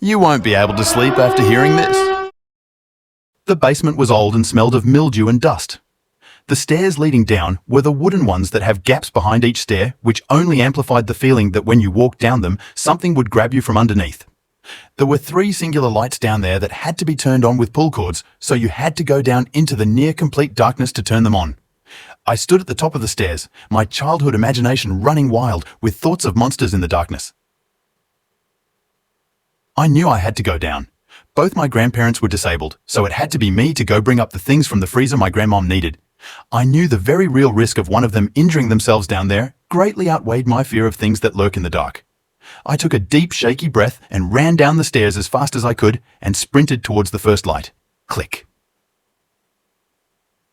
You won't be able to sleep after hearing this. The basement was old and smelled of mildew and dust. The stairs leading down were the wooden ones that have gaps behind each stair, which only amplified the feeling that when you walked down them, something would grab you from underneath. There were 3 singular lights down there that had to be turned on with pull cords, so you had to go down into the near-complete darkness to turn them on. I stood at the top of the stairs, my childhood imagination running wild with thoughts of monsters in the darkness. I knew I had to go down. Both my grandparents were disabled, so it had to be me to go bring up the things from the freezer my grandmom needed. I knew the very real risk of one of them injuring themselves down there greatly outweighed my fear of things that lurk in the dark. I took a deep, shaky breath and ran down the stairs as fast as I could and sprinted towards the first light. Click.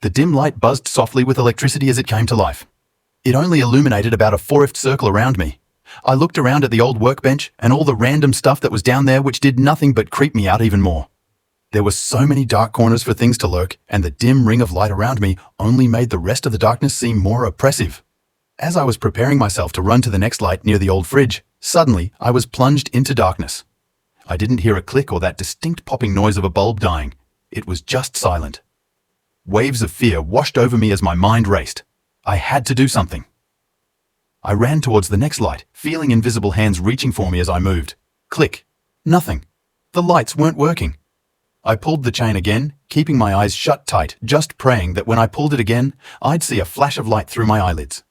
The dim light buzzed softly with electricity as it came to life. It only illuminated about a 4th circle around me. I looked around at the old workbench and all the random stuff that was down there which did nothing but creep me out even more. There were so many dark corners for things to lurk, and the dim ring of light around me only made the rest of the darkness seem more oppressive. As I was preparing myself to run to the next light near the old fridge, suddenly I was plunged into darkness. I didn't hear a click or that distinct popping noise of a bulb dying. It was just silent. Waves of fear washed over me as my mind raced. I had to do something. I ran towards the next light, feeling invisible hands reaching for me as I moved. Click. Nothing. The lights weren't working. I pulled the chain again, keeping my eyes shut tight, just praying that when I pulled it again, I'd see a flash of light through my eyelids.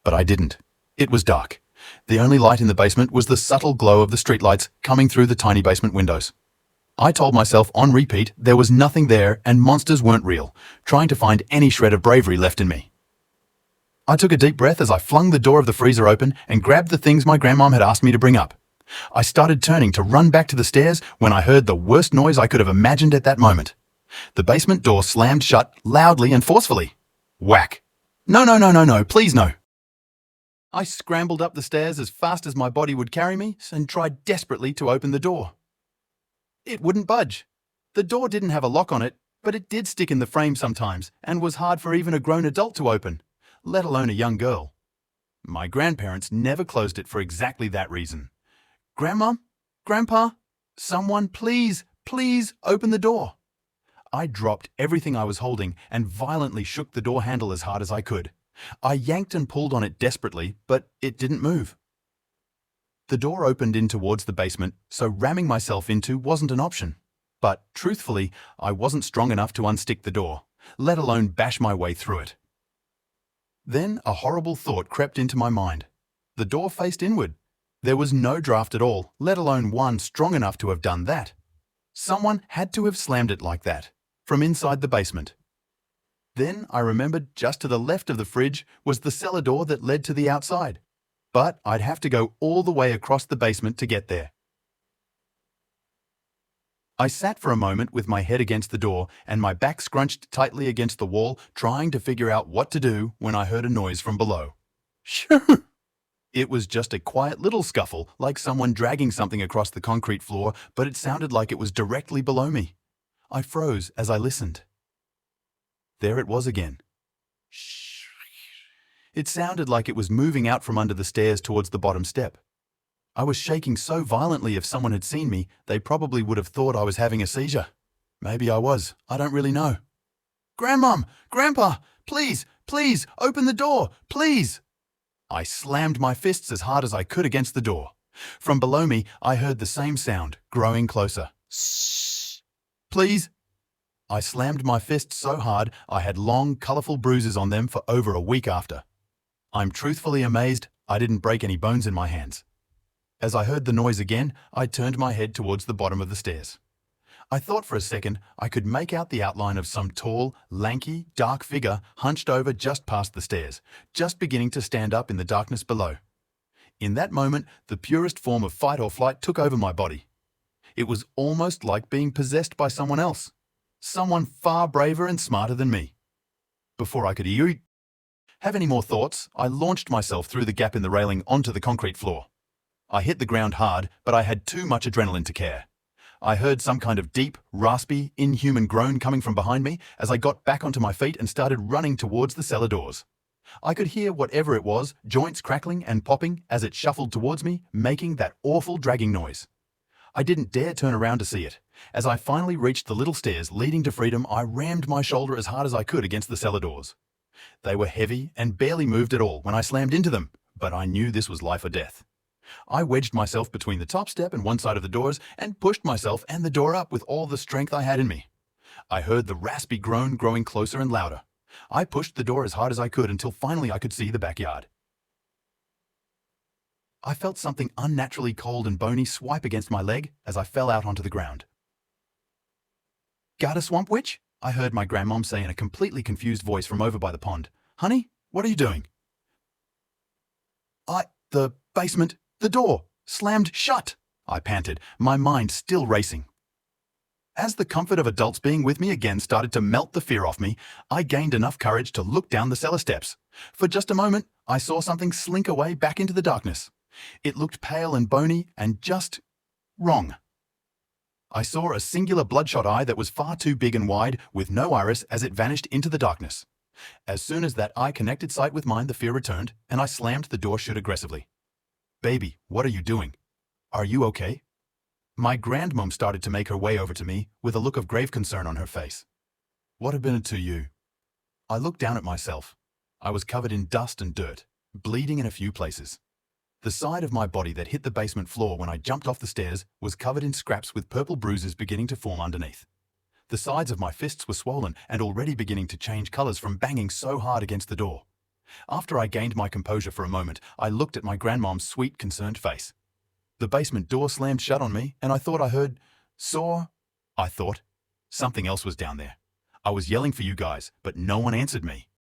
But I didn't. It was dark. The only light in the basement was the subtle glow of the streetlights coming through the tiny basement windows. I told myself on repeat there was nothing there and monsters weren't real, trying to find any shred of bravery left in me. I took a deep breath as I flung the door of the freezer open and grabbed the things my grandmom had asked me to bring up. I started turning to run back to the stairs when I heard the worst noise I could have imagined at that moment. The basement door slammed shut loudly and forcefully. Whack. No, please no. I scrambled up the stairs as fast as my body would carry me and tried desperately to open the door. It wouldn't budge. The door didn't have a lock on it, but it did stick in the frame sometimes and was hard for even a grown adult to open, let alone a young girl. My grandparents never closed it for exactly that reason. Grandma? Grandpa? Someone please open the door. I dropped everything I was holding and violently shook the door handle as hard as I could. I yanked and pulled on it desperately, but it didn't move. The door opened in towards the basement, so ramming myself into wasn't an option. But, truthfully, I wasn't strong enough to unstick the door, let alone bash my way through it. Then a horrible thought crept into my mind. The door faced inward. There was no draft at all, let alone one strong enough to have done that. Someone had to have slammed it like that, from inside the basement. Then I remembered just to the left of the fridge was the cellar door that led to the outside. But I'd have to go all the way across the basement to get there. I sat for a moment with my head against the door and my back scrunched tightly against the wall, trying to figure out what to do when I heard a noise from below. Shoo! It was just a quiet little scuffle, like someone dragging something across the concrete floor, but it sounded like it was directly below me. I froze as I listened. There it was again. Shh. It sounded like it was moving out from under the stairs towards the bottom step. I was shaking so violently if someone had seen me, they probably would have thought I was having a seizure. Maybe I was. I don't really know. Grandmom! Grandpa! Please! Open the door! Please! I slammed my fists as hard as I could against the door. From below me, I heard the same sound, growing closer. Shh! Please! I slammed my fists so hard I had long, colourful bruises on them for over a week after. I'm truthfully amazed I didn't break any bones in my hands. As I heard the noise again, I turned my head towards the bottom of the stairs. I thought for a second I could make out the outline of some tall, lanky, dark figure hunched over just past the stairs, just beginning to stand up in the darkness below. In that moment, the purest form of fight or flight took over my body. It was almost like being possessed by someone else. Someone far braver and smarter than me. Before I could have any more thoughts, I launched myself through the gap in the railing onto the concrete floor. I hit the ground hard, but I had too much adrenaline to care. I heard some kind of deep, raspy, inhuman groan coming from behind me as I got back onto my feet and started running towards the cellar doors. I could hear whatever it was, joints crackling and popping as it shuffled towards me, making that awful dragging noise. I didn't dare turn around to see it. As I finally reached the little stairs leading to freedom, I rammed my shoulder as hard as I could against the cellar doors. They were heavy and barely moved at all when I slammed into them, but I knew this was life or death. I wedged myself between the top step and one side of the doors and pushed myself and the door up with all the strength I had in me. I heard the raspy groan growing closer and louder. I pushed the door as hard as I could until finally I could see the backyard. I felt something unnaturally cold and bony swipe against my leg as I fell out onto the ground. "Got a swamp witch?" I heard my grandmom say in a completely confused voice from over by the pond. "Honey, what are you doing?" The basement, the door, slammed shut," I panted, my mind still racing. As the comfort of adults being with me again started to melt the fear off me, I gained enough courage to look down the cellar steps. For just a moment, I saw something slink away back into the darkness. It looked pale and bony and just wrong. I saw a singular bloodshot eye that was far too big and wide, with no iris, as it vanished into the darkness. As soon as that eye connected sight with mine, the fear returned, and I slammed the door shut aggressively. "Baby, what are you doing? Are you okay?" My grandmom started to make her way over to me with a look of grave concern on her face. "What had been it to you?" I looked down at myself. I was covered in dust and dirt, bleeding in a few places. The side of my body that hit the basement floor when I jumped off the stairs was covered in scraps with purple bruises beginning to form underneath. The sides of my fists were swollen and already beginning to change colors from banging so hard against the door. After I gained my composure for a moment, I looked at my grandmom's sweet, concerned face. The basement door slammed shut on me, and I thought I heard, I thought. Something else was down there. I was yelling for you guys, but no one answered me.